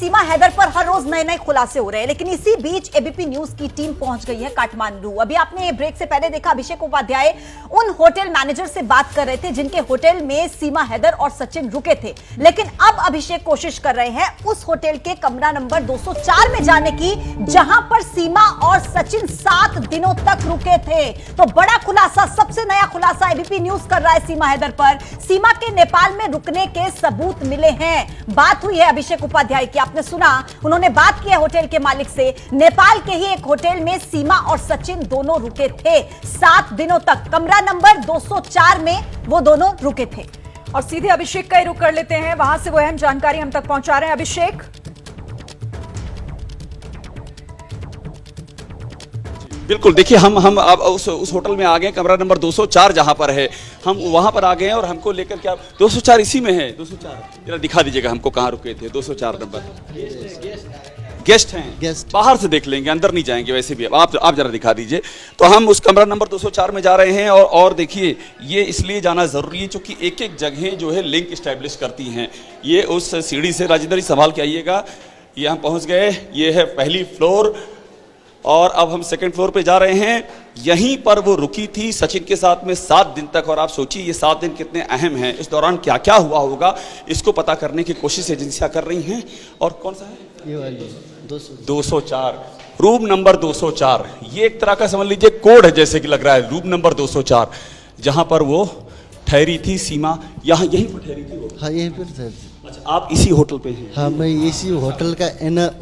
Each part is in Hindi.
सीमा हैदर पर हर रोज नए नए खुलासे हो रहे हैं, लेकिन इसी बीच एबीपी न्यूज की टीम पहुंच गई है काठमांडू। अभी आपने ब्रेक से पहले देखा अभिषेक उपाध्याय उन होटल मैनेजर से बात कर रहे थे जिनके होटल में सीमा हैदर और सचिन रुके थे, लेकिन अब अभिषेक कोशिश कर रहे हैं उस होटल के कमरा नंबर 204 में जाने की जहां पर सीमा और सचिन 7 दिनों तक रुके थे। तो बड़ा खुलासा, सबसे नया खुलासा एबीपी न्यूज कर रहा है सीमा हैदर पर। सीमा के नेपाल में रुकने के सबूत मिले हैं। बात हुई है अभिषेक उपाध्याय की, आपने सुना, उन्होंने बात की है होटल के मालिक से। नेपाल के ही एक होटल में सीमा और सचिन दोनों रुके थे 7 दिनों तक। कमरा नंबर 204 में वो दोनों रुके थे। और सीधे अभिषेक का ही रुख कर लेते हैं, वहां से वो अहम जानकारी हम तक पहुंचा रहे हैं। अभिषेक, बिल्कुल, देखिए हम अब उस होटल में आ गए, कमरा नंबर 204 जहां पर है, हम वहां पर आ गए हैं और हमको लेकर क्या 204 इसी में है। 204 जरा दिखा दीजिएगा हमको कहाँ रुके थे। 204 नंबर गेस्ट हैं, गेस्ट बाहर से देख लेंगे, अंदर नहीं जाएंगे वैसे भी। आप जरा दिखा दीजिए। तो हम उस कमरा नंबर 204 में जा रहे हैं और देखिए ये इसलिए जाना जरूरी है क्योंकि एक एक जगह जो है लिंक स्टैब्लिश करती हैं। ये उस सीढ़ी से, राजेंद्र जी संभाल के आइएगा, ये हम पहुंच गए, ये है पहली फ्लोर और अब हम सेकंड फ्लोर पे जा रहे हैं। यहीं पर वो रुकी थी सचिन के साथ में 7 दिन तक। और आप सोचिए ये 7 दिन कितने अहम हैं, इस दौरान क्या क्या हुआ होगा, इसको पता करने की कोशिश एजेंसियां कर रही हैं। और कौन सा है ये वाली 204, रूम नंबर 204। ये एक तरह का समझ लीजिए कोड है, जैसे कि लग रहा है रूम नंबर 204 जहां पर वो ठहरी थी सीमा। यहाँ यहीं पर ठहरी थी वो? हाँ, यहीं पर ठहरी। अच्छा, आप इसी होटल पे हैं? हाँ, मैं इसी होटल का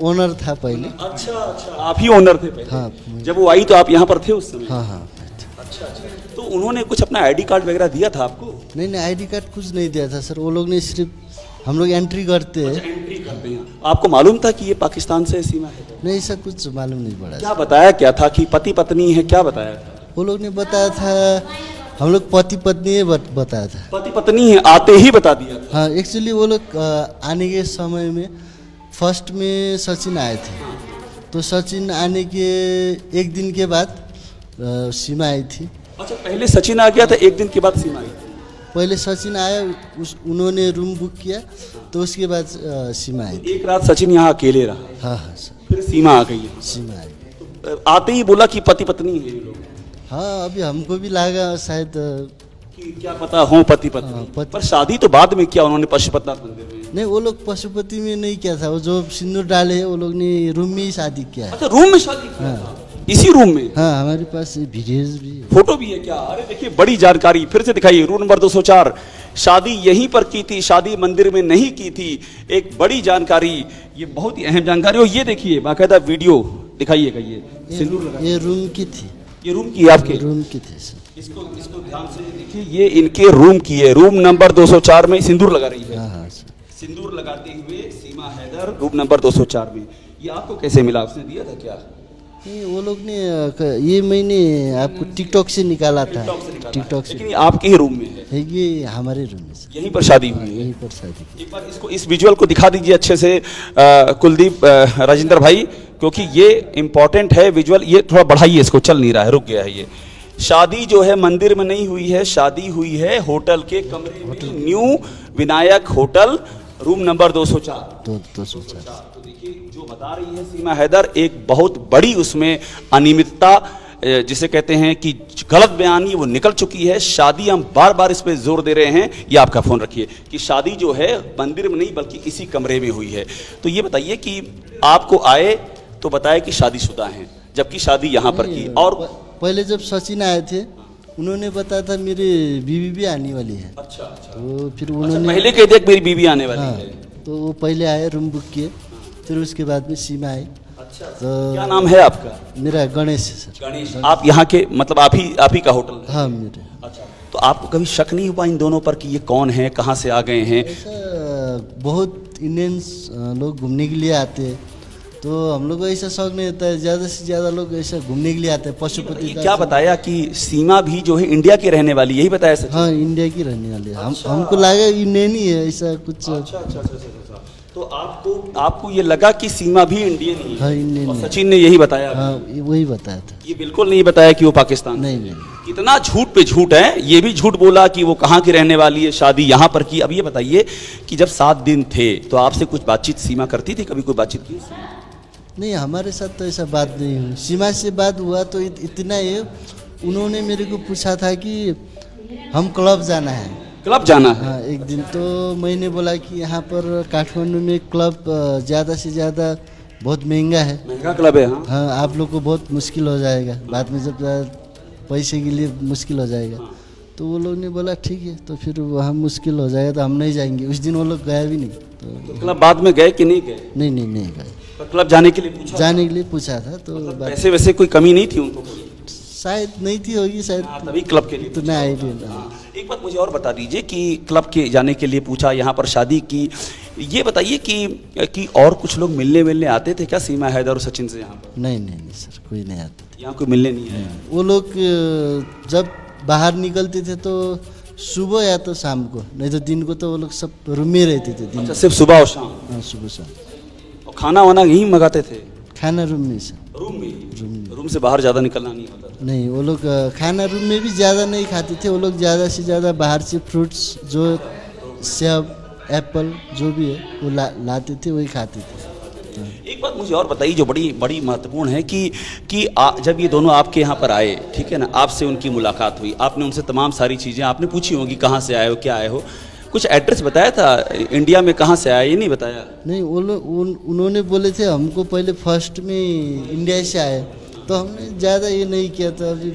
ओनर था पहले। अच्छा, आप ही ओनर थे पहले? हाँ। जब वो आई तो आप यहाँ पर थे उस समय? हाँ। अच्छा। तो उन्होंने कुछ अपना आईडी कार्ड वगैरह दिया था आपको? नहीं, आईडी कार्ड कुछ नहीं दिया था सर। वो लोग ने सिर्फ, हम लोग एंट्री करते हैं। एंट्री करते हैं। आपको मालूम था कि ये पाकिस्तान से सीमा है? नहीं सर, कुछ मालूम नहीं पड़ा। क्या बताया क्या था कि पति पत्नी है, क्या बताया था? वो लोग ने बताया था हम लोग पति पत्नी है, बताया था। पति पत्नी है, आते ही बता दिया था? हाँ, एक्चुअली वो लोग आने के समय में फर्स्ट में सचिन आए थे, तो सचिन आने के 1 दिन के बाद सीमा आई थी। अच्छा, पहले सचिन आ गया था, 1 दिन के बाद सीमा आई थी? पहले सचिन आया, उन्होंने रूम बुक किया, तो उसके बाद सीमा आई थी। एक रात सचिन यहाँ अकेले रहा? हाँ सर। फिर सीमा आ गई? सीमा आई। आते ही बोला कि पति पत्नी है ये लोग? हाँ, अभी हमको भी लगा शायद कि क्या पता हो पति पत्नी। पर शादी तो बाद में किया उन्होंने पशुपतिनाथ मंदिर में? नहीं, वो लोग पशुपति में नहीं किया था। वो जो सिंदूर डाले हैं वो लोग ने रूम में ही शादी किया है। अच्छा, रूम में शादी किया? हाँ। इसी रूम में? हाँ, हमारे पास वीडियोज भी है, फोटो भी है क्या? अरे देखिए, बड़ी जानकारी फिर से दिखाइए। रूम नंबर 204, शादी यहीं पर की थी, शादी मंदिर में नहीं की थी। एक बड़ी जानकारी, ये बहुत ही अहम जानकारी। और ये देखिए बाकायदा वीडियो दिखाइएगा। ये सिंदूर लगा, ये रूम की थी। ये रूम की आपके? रूम की थी। इसको ध्यान से देखिए, ये इनके रूम की है। रूम नंबर 204 में सिंदूर लगा रही है। हाँ, सिंदूर लगाते हुए सीमा हैदर रूम नंबर 204 में। ये आपको कैसे मिला? उसने दिया था क्या? नहीं, वो लोग ने, ये मैंने आपको टिकटॉक से निकाला था। टिकटॉक से। लेकिन आपके ही रूम में है? ये हमारे रूम में। यहीं पर शादी हुई है? यहीं पर शादी। एक बार इसको, इस विजुअल को दिखा दीजिए अच्छे से कुलदीप, राजेंद्र भाई, क्योंकि ये इंपॉर्टेंट है विजुअल। ये थोड़ा बढ़ाइए इसको, चल नहीं रहा है, रुक गया है। ये शादी जो है मंदिर में नहीं हुई है, शादी हुई है होटल के कमरे में। New Vinayak hotel, room number 204। 204। तो देखिए जो बता रही है सीमा हैदर, एक बहुत बड़ी उसमें अनियमितता, जिसे कहते हैं कि गलत बयानी, वो निकल चुकी है। शादी, हम बार बार इस पे जोर दे रहे हैं, ये आपका फोन रखिए, कि शादी जो है मंदिर में नहीं बल्कि इसी कमरे में हुई है। तो ये बताइए कि आपको आए तो बताया कि शादीशुदा हैं, जबकि शादी यहाँ पर की। और पहले जब सचिन आए थे उन्होंने बताया था मेरी बीवी भी आने वाली है। अच्छा। तो फिर उन्होंने पहले कह दिया कि मेरी बीवी आने वाली है। तो वो पहले आए, रूम बुक किए, फिर उसके बाद में सीमा आई। अच्छा। तो क्या नाम है आपका? मेरा गणेश है सर। गणेश। आप यहाँ के, मतलब आप ही का होटल है? हाँ, मेरे। अच्छा। तो आपको कभी शक नहीं हुआ इन दोनों पर कि ये कौन है, कहाँ से आ गए हैं? ऐसा बहुत इंडियंस लोग घूमने के लिए आते हैं, तो हम लोग को ऐसा शौक नहीं होता है। ज़्यादा से ज़्यादा लोग ऐसा घूमने के लिए आते हैं। पशुपति क्या बताया कि सीमा भी जो है इंडिया की रहने वाली, यही बताया सर? हाँ, इंडिया की रहने वाली है। हमको लगा इंडियन ही है, ऐसा कुछ। अच्छा। तो आपको ये लगा कि सीमा भी इंडियन ही है? हाँ, इंडियन और है। सचिन ने यही बताया? हाँ वही बताया था। ये बिल्कुल नहीं बताया कि वो पाकिस्तान से। नहीं। कितना झूठ पे झूठ है। ये भी झूठ बोला कि वो कहाँ की रहने वाली है, शादी यहाँ पर की। अब ये बताइए कि जब 7 दिन थे तो आपसे कुछ बातचीत सीमा करती थी? कभी कोई बातचीत की? नहीं, हमारे साथ तो ऐसा बात नहीं हुई। सीमा से बात हुआ तो इतना ही, उन्होंने मेरे को पूछा था कि हम क्लब जाना है। क्लब जाना है? हाँ एक दिन। तो मैंने बोला कि यहाँ पर काठमांडू में क्लब ज़्यादा से ज़्यादा बहुत महंगा है। महंगा क्लब है? हाँ। हाँ आप लोग को बहुत मुश्किल हो जाएगा, बाद में जब पैसे के लिए मुश्किल हो जाएगा। तो वो लोग ने बोला ठीक है, तो फिर वहाँ मुश्किल हो जाएगा तो हम नहीं जाएंगे। उस दिन वो लोग गया भी नहीं। तो क्लब बाद में गए कि नहीं गए? नहीं गए। तो क्लब जाने के लिए पूछा? जाने के लिए पूछा था तो पैसे वैसे कोई कमी नहीं थी उनको? शायद नहीं थी, होगी शायद। तभी क्लब के लिए तो नहीं आइडिया। एक बात मुझे और बता दीजिए कि क्लब के जाने के लिए पूछा, यहाँ पर शादी की। ये बताइए कि और कुछ लोग मिलने आते थे क्या सीमा हैदर और सचिन से यहाँ पर? नहीं सर, कोई नहीं आता था। यहाँ कोई मिलने नहीं है? वो लोग जब बाहर निकलते थे तो सुबह या तो शाम को, नहीं तो दिन को तो वो लोग सब रूम में रहते थे। दिन अच्छा, सिर्फ सुबह और शाम? हाँ सुबह शाम। और खाना वाना यहीं मंगाते थे? खाना रूम में से। रूम से बाहर ज़्यादा निकलना नहीं होता था? नहीं, वो लोग खाना रूम में भी ज़्यादा नहीं खाते थे। वो लोग ज़्यादा से ज़्यादा बाहर से फ्रूट्स, जो सेब, एप्पल जो भी है वो लाते थे, वही खाते थे। एक बात मुझे और बताइए जो बड़ी महत्वपूर्ण है कि जब ये दोनों आपके यहाँ पर आए, ठीक है ना, आपसे उनकी मुलाकात हुई, आपने उनसे तमाम सारी चीज़ें आपने पूछी होंगी, कहाँ से आए हो, क्या आए हो, कुछ एड्रेस बताया था इंडिया में कहाँ से आया? ये नहीं बताया? नहीं, वो लोग उन्होंने बोले थे हमको पहले फर्स्ट में इंडिया से आए, तो हमने ज़्यादा ये नहीं किया था। अभी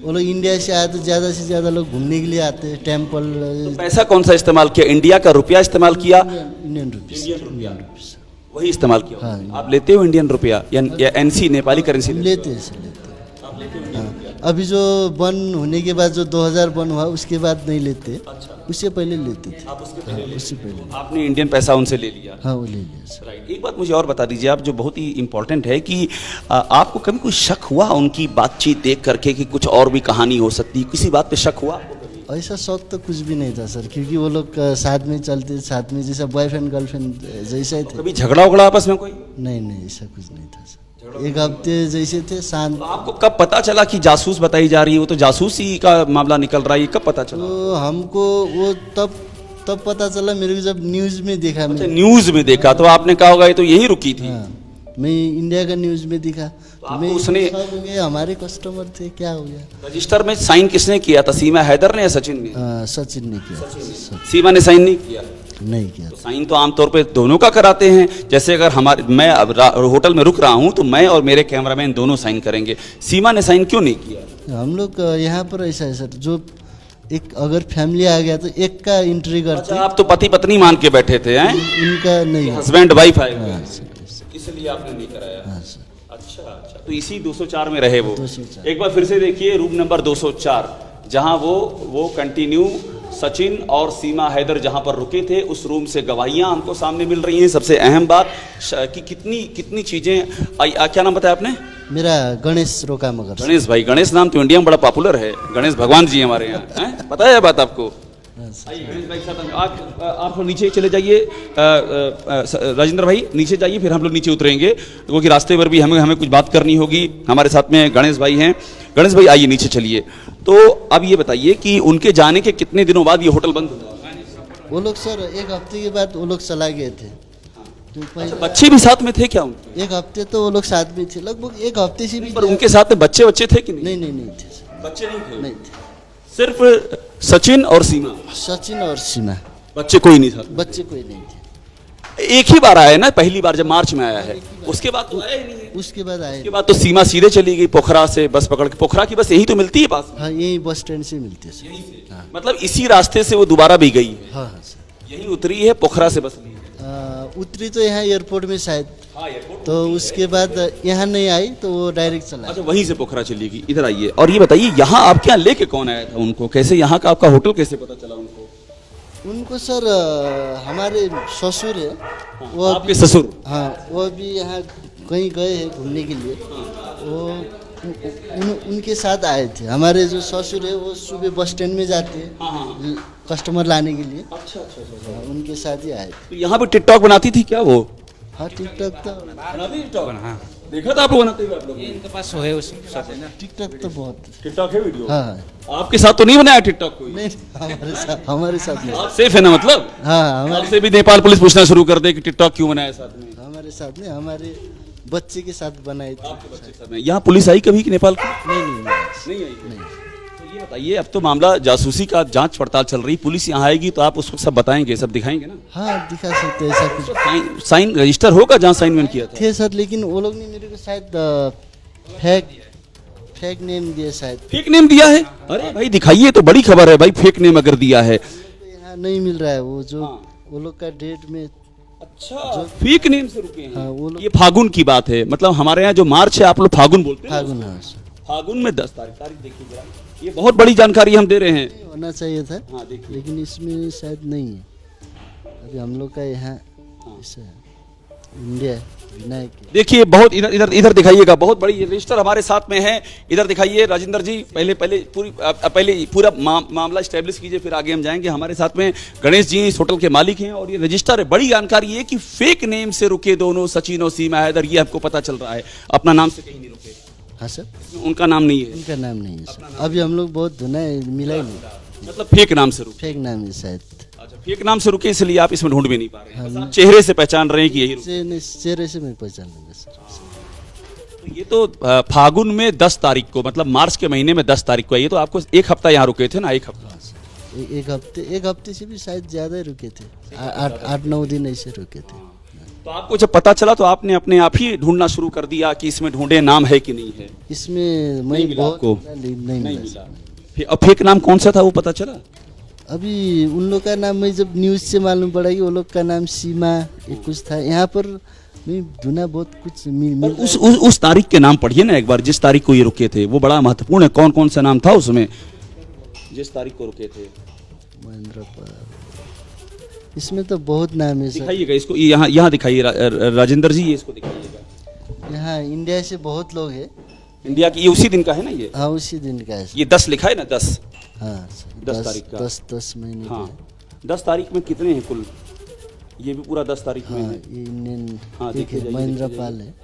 वो लोग इंडिया से आए तो ज़्यादा से ज़्यादा लोग घूमने के लिए आते हैं, टेम्पल। तो पैसा कौन सा इस्तेमाल किया? इंडिया का रुपया इस्तेमाल किया? इंडियन रुपीस वही इस्तेमाल किया? हाँ। आप लेते हो इंडियन रुपया या एनसी, नेपाली करेंसी? लेते हैं। हाँ, अभी जो बंद होने के बाद जो 2000 बंद हुआ उसके बाद नहीं लेते। अच्छा। उससे पहले लेते थे। आप उससे पहले? हाँ, उससे पहले आपने इंडियन पैसा उनसे ले लिया? हाँ वो ले लिया। राइट। एक बात मुझे और बता दीजिए आप, जो बहुत ही इंपॉर्टेंट है कि आपको कभी कोई शक हुआ उनकी बातचीत देख करके कि कुछ और भी कहानी हो सकती, किसी बात पे शक हुआ? ऐसा शौक तो कुछ भी नहीं था सर, क्योंकि वो लोग साथ में चलते, साथ में जैसा बॉयफ्रेंड गर्लफ्रेंड जैसा ही थे। कभी झगड़ा उगड़ा आपस में कोई? नहीं ऐसा कुछ नहीं था सर, एक हफ्ते जैसे थे शांत। तो आपको कब पता चला कि जासूस बताई जा रही है? वो तो जासूसी का मामला निकल रहा है, ये कब पता चला? तो हमको वो तब पता चला मेरे को, जब न्यूज़ में देखा। अच्छा, न्यूज़ में देखा तो आपने कहा होगा ये तो यही रुकी थी। हाँ, मैं इंडिया का न्यूज़ में दिखा तो मैं उसने हमारे कस्टमर थे, क्या हो गया। रजिस्टर में साइन किसने किया था, सीमा हैदर ने या सचिन ने? सचिन ने किया। सीमा ने साइन नहीं किया? नहीं किया। तो साइन तो आमतौर पे दोनों का कराते हैं। जैसे अगर मैं अब होटल में रुक रहा हूँ तो मैं और मेरे कैमरामैन दोनों साइन करेंगे, सीमा ने साइन क्यों नहीं किया? हम लोग यहाँ पर ऐसा है सर, जो एक अगर फैमिली आ गया तो एक का एंट्री करते। अच्छा, आप तो पति पत्नी मान के बैठे थे हैं? उनका नहीं, हस्बैंड वाइफ आए हाँ, इसलिए आपने नहीं कराया? हाँ सर। अच्छा, तो इसी 204 में रहे वो? 204। एक बार फिर से देखिए रूम नंबर 204, जहां वो कंटिन्यू सचिन और सीमा हैदर जहां पर रुके थे, उस रूम से गवाहियां हमको सामने मिल रही हैं। सबसे अहम बात कि कितनी चीजें। क्या नाम बताया आपने? मेरा गणेश रोका मगर। गणेश भाई, गणेश नाम तो इंडिया में बड़ा पॉपुलर है, गणेश भगवान जी हमारे यहाँ हैं, पता है यह बात आपको? आइए गणेश भाई साथ आप नीचे चले जाइए। राजेंद्र भाई नीचे जाइए, फिर हम लोग नीचे उतरेंगे क्योंकि रास्ते पर भी हमें कुछ बात करनी होगी। हमारे साथ में गणेश भाई हैं। गणेश भाई आइए नीचे चलिए। तो अब ये बताइए कि उनके जाने के कितने दिनों बाद ये होटल बंद हुआ? वो लोग सर एक हफ्ते के बाद वो लोग चला गए थे। तो अच्छा, बच्चे भी साथ में थे क्या उनके? एक हफ्ते तो वो लोग साथ में थे, लगभग एक हफ्ते से भी। पर उनके साथ में बच्चे थे कि नहीं? नहीं थे सर, बच्चे नहीं थे? नहीं थे। सिर्फ सचिन और सीमा? सचिन और सीमा, बच्चे कोई नहीं था? बच्चे कोई नहीं थे। एक ही बार आया ना, पहली बार जब मार्च में आया है, उसके बाद तो आया ही नहीं है। उसके बाद आए। उसके बाद तो सीमा सीधे चली गई पोखरा से बस पकड़ के। पोखरा की बस यही तो मिलती है पास? हाँ, यही बस स्टैंड से मिलते हैं। यही से? हाँ। मतलब इसी रास्ते से वो दोबारा भी गई है? हाँ सर, यही उतरी है, पोखरा से बस ली है? उतरी तो यहाँ एयरपोर्ट में शायद। हाँ, एयरपोर्ट। तो उसके बाद यहाँ नहीं आई तो वो डायरेक्ट चला। अच्छा, वहीं से पोखरा चली गई। इधर आइए और ये बताइए यहाँ आपके यहाँ लेके कौन आया था उनको? कैसे यहाँ का आपका होटल कैसे पता चला उनको? उनको सर हमारे ससुर है, वो आपके ससुर? हाँ, वो भी यहाँ कहीं गए हैं घूमने के लिए। वो उनके साथ आए थे। हमारे जो ससुर है वो सुबह बस स्टैंड में जाते हैं कस्टमर लाने के लिए। अच्छा अच्छा अच्छा। उनके साथ ही आए थे। तो यहाँ पे टिकटॉक बनाती थी क्या वो? हाँ टिकटॉक तो बनाती टिकटॉक? हाँ देखा था आपको बनाते हुए आप लोग? इनके पास है उस टिकटॉक तो बहुत। टिकटॉक है वीडियो? हाँ हाँ। आपके साथ तो नहीं बनाया टिकटॉक कोई? नहीं हमारे साथ नहीं। आप सेफ है ना मतलब? हाँ हमारे आपसे भी नेपाल पुलिस पूछना शुरू कर दे कि टिकटॉक क्यों बनाया साथ में? हमारे साथ नहीं, हमारे बच्चे के साथ बनाए थे। आपके बच्चे के साथ में। यहाँ पुलिस आई कभी कि नेपाल की? नहीं नहीं आई। तो ये बताइए, अब तो मामला जासूसी का जांच पड़ताल चल रही, पुलिस यहाँ आएगी तो आप उसको सब बताएंगे, सब दिखाएंगे ना? हाँ दिखा सकते हैं ऐसा कुछ। साइन रजिस्टर होगा जहाँ साइन मैंने किया था? थे सर, लेकिन वो लोग ने मेरे को शायद फेक नेम दिया शायद। फेक नेम दिया है? अरे भाई दिखाइए, तो बड़ी खबर है भाई, फेक नेम अगर दिया है। यहाँ नहीं मिल रहा है वो जो वो लोग का डेट में। अच्छा, फेक नेम से रुके हैं। हाँ, वो लोग- ये फागुन की बात है, मतलब हमारे यहाँ जो मार्च है आप लोग फागुन बोलते हैं ना? फागुन हाँ सर। फागुन में 10 तारीख देखिए जरा, ये बहुत बड़ी जानकारी हम दे रहे हैं। होना चाहिए था हाँ देखिए, लेकिन इसमें शायद नहीं है। अभी हम लोग का यहाँ ऐसा है, इंडिया है, विनायक है। देखिए बहुत इधर इधर इधर दिखाइएगा, बहुत बड़ी रजिस्टर हमारे साथ में है। इधर दिखाइए राजेंद्र जी, पहले पूरा मामला स्टैब्लिश कीजिए, फिर आगे हम जाएंगे। हमारे साथ में गणेश जी इस होटल के मालिक हैं और ये रजिस्टर है। बड़ी जानकारी है कि फेक नेम से रुके दोनों, सचिन और सीमा हैदर, ये हमको पता चल रहा है। अपना नाम से कहीं नहीं रुके? हाँ सर, उनका नाम नहीं है? उनका नाम नहीं है सर। अभी हम लोग बहुत धुना है, मिला ही नहीं। मतलब फेक नाम से रुके? फेक नाम है शायद। अच्छा, फेक नाम से रुके इसलिए आप इसमें ढूंढ भी नहीं पा रहे हैं, बस आप चेहरे से पहचान रहे हैं कि यही रुके। चेहरे से मैं पहचान लूंगा सर। तो ये तो फागुन में 10 तारीख को, मतलब मार्च के महीने में 10 तारीख को है। ये तो आपको एक हफ्ता यहाँ रुके थे ना? एक हफ्ता? एक हफ्ते से भी शायद ज्यादा ही रुके थे। 8-9 दिन ऐसे रुके थे। तो आपको जब पता चला तो आपने अपने आप ही ढूंढना शुरू कर दिया कि इसमें ढूंढे नाम है कि नहीं है? इसमें मैं नहीं मिला बहुत आपको? नहीं नहीं मिला। मिला। अब फेक नाम कौन सा था वो पता चला? अभी उन लोग का नाम मैं जब न्यूज़ से मालूम पड़ा कि वो लोग का नाम सीमा एक कुछ था। यहाँ पर मैं धुना बहुत कुछ मिल उस तारीख के नाम पढ़िए ना एक बार, जिस तारीख को ये रुके थे, वो बड़ा महत्वपूर्ण है। कौन कौन सा नाम था उसमें जिस तारीख को रुके थे? महेंद्र पाल। इसमें तो बहुत नाम है सर। दिखाइएगा इसको, यहाँ दिखाइए राजेंद्र जी, ये इसको दिखाइएगा। यहाँ इंडिया से बहुत लोग हैं। इंडिया की, ये उसी दिन का है ना? ये हाँ उसी दिन का है सर। ये 10 लिखा है ना? 10 हाँ 10 तारीख का। 10 महीने हाँ का। 10 तारीख में कितने हैं कुल? ये भी पूरा 10 तारीख में हाँ है। ये इंडियन हाँ, ठीक देखिए है। जाइए, महेंद्र देखिए पाल है।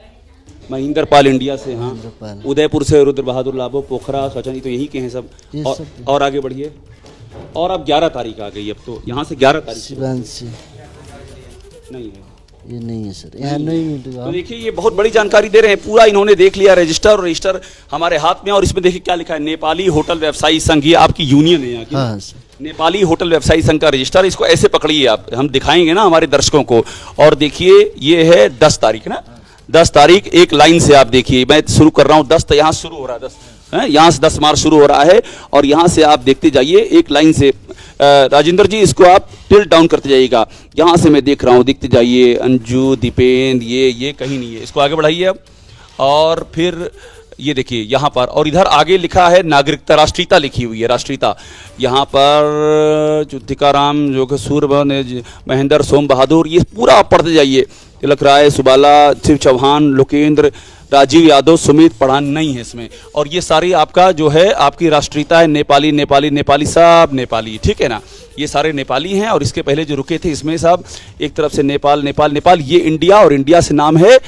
महेंद्र पाल इंडिया से, हाँ। महेंद्र पाल। उदयपुर से रुद्र बहादुर लाभो, पोखरा, सचन, तो यही के हैं सब। ये और, सब- और आगे बढ़िए। और अब 11 तारीख आ गई, अब तो यहाँ से 11 तारीख शिवांशी नहीं है। ये नहीं है सर, यहाँ नहीं मिलेगा। तो देखिए ये बहुत बड़ी जानकारी दे रहे हैं, पूरा इन्होंने देख लिया रजिस्टर, और रजिस्टर हमारे हाथ में। और इसमें देखिए क्या लिखा है, नेपाली होटल व्यवसायी संघ, ये आपकी यूनियन है यहाँ की। हाँ सर। नेपाली होटल व्यवसायी संघ का रजिस्टर, इसको ऐसे पकड़िए आप, हम दिखाएंगे ना हमारे दर्शकों को। और देखिए ये है 10 तारीख ना, 10 तारीख, एक लाइन से आप देखिए, मैं शुरू कर रहा हूँ 10, तो यहाँ शुरू हो रहा है 10 है, यहाँ से 10 मार्च शुरू हो रहा है, और यहाँ से आप देखते जाइए एक लाइन से। राजेंद्र जी इसको आप टिल्ट डाउन करते जाइएगा, यहाँ से मैं देख रहा हूँ, देखते जाइए। अंजू, दीपेंद्र, ये कहीं नहीं है, इसको आगे बढ़ाइए अब। और फिर ये देखिए यहाँ पर, और इधर आगे लिखा है नागरिकता, राष्ट्रीयता लिखी हुई है, राष्ट्रीयता। यहाँ पर जुद्धिकाराम, जो कि सूर्य, महेंद्र, सोम बहादुर, ये पूरा आप पढ़ते जाइए। तिलक राय, सुबाला, शिव चौहान, लोकेंद्र, राजीव यादव, सुमित पढ़ान नहीं है इसमें। और ये सारी आपका जो है आपकी राष्ट्रीयता है, नेपाली नेपाली नेपाली, सब नेपाली, ठीक है ना? ये सारे नेपाली हैं। और इसके पहले जो रुके थे इसमें सब एक तरफ से नेपाल नेपाल नेपाल, ये इंडिया, और इंडिया से नाम है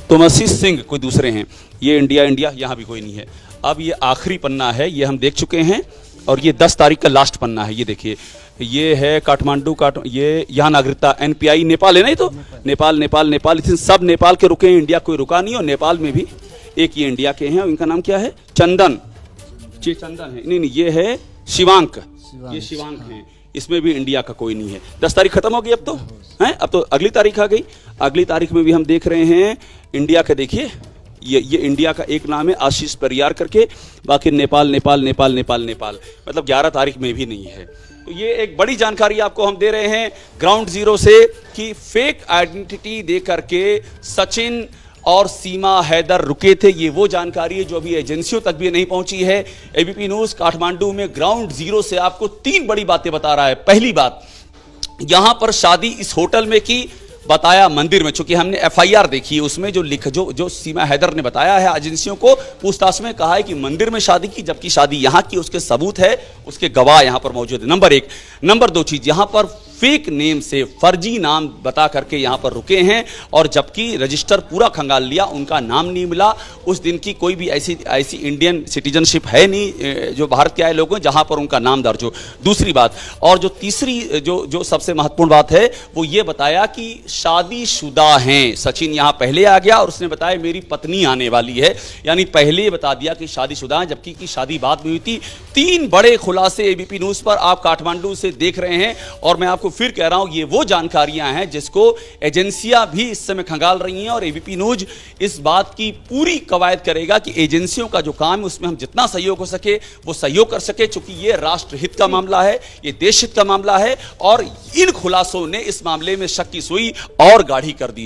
तुमसी सिंह, कोई दूसरे हैं। ये इंडिया इंडिया, यहाँ भी कोई नहीं है। अब ये आखिरी पन्ना है, ये हम देख चुके हैं, और ये 10 तारीख का लास्ट पन्ना है। ये देखिए, ये है काठमांडू, ये यहाँ नागरिकता NPI नेपाल है ना, ये तो नेपाल नेपाल नेपाल, इसमें सब नेपाल के रुके हैं, इंडिया कोई रुका नहीं। और नेपाल में भी एक ये इंडिया के हैं, इनका नाम क्या है? चंदन, चंदन है, नहीं ये है शिवांक, ये शिवांक हैं, इसमें भी इंडिया का कोई नहीं है। 10 तारीख खत्म हो गई अब तो, हैं? अब तो अगली तारीख आ गई। अगली तारीख में भी हम देख रहे हैं इंडिया का, देखिए ये इंडिया का एक नाम है आशीष परियार करके, बाकी नेपाल नेपाल नेपाल नेपाल नेपाल, मतलब 11 तारीख में भी नहीं है। तो ये एक बड़ी जानकारी आपको हम दे रहे हैं ग्राउंड जीरो से, कि फेक आइडेंटिटी दे करके सचिन और सीमा हैदर रुके थे। ये वो जानकारी है जो अभी एजेंसियों तक भी नहीं पहुंची है। एबीपी न्यूज काठमांडू में ग्राउंड जीरो से आपको 3 बड़ी बातें बता रहा है। पहली बात, यहां पर शादी इस होटल में की बताया मंदिर में, चूंकि हमने एफआईआर देखी है उसमें जो सीमा हैदर ने बताया है एजेंसियों को, पूछताछ में कहा है कि मंदिर में शादी की, जबकि शादी यहां की, उसके सबूत है, उसके गवाह यहां पर मौजूद है। नंबर एक। नंबर दो चीज, यहां पर फेक नेम से फर्जी नाम बता करके यहां पर रुके हैं, और जबकि रजिस्टर पूरा खंगाल लिया, उनका नाम नहीं मिला। उस दिन की कोई भी ऐसी इंडियन सिटीजनशिप है नहीं जो भारत के आए लोग हैं जहां पर उनका नाम दर्ज हो। दूसरी बात, और जो तीसरी जो सबसे महत्वपूर्ण बात है, वो ये बताया कि शादीशुदा हैं। सचिन यहां पहले आ गया और उसने बताया मेरी पत्नी आने वाली है, यानी पहले बता दिया कि शादीशुदा है, जबकि की शादी बाद में हुई थी। 3 बड़े खुलासे एबीपी न्यूज पर आप काठमांडू से देख रहे हैं, और मैं आपको फिर कह रहा हूं ये वो जानकारियां हैं जिसको एजेंसियां भी इस समय खंगाल रही हैं, और एबीपी न्यूज इस बात की पूरी कवायद करेगा कि एजेंसियों का जो काम है उसमें हम जितना सहयोग हो सके वो सहयोग कर सके, क्योंकि ये राष्ट्रहित का मामला है, ये देशहित का मामला है, और इन खुलासों ने इस मामले में शक की सुई और गाढ़ी कर दी।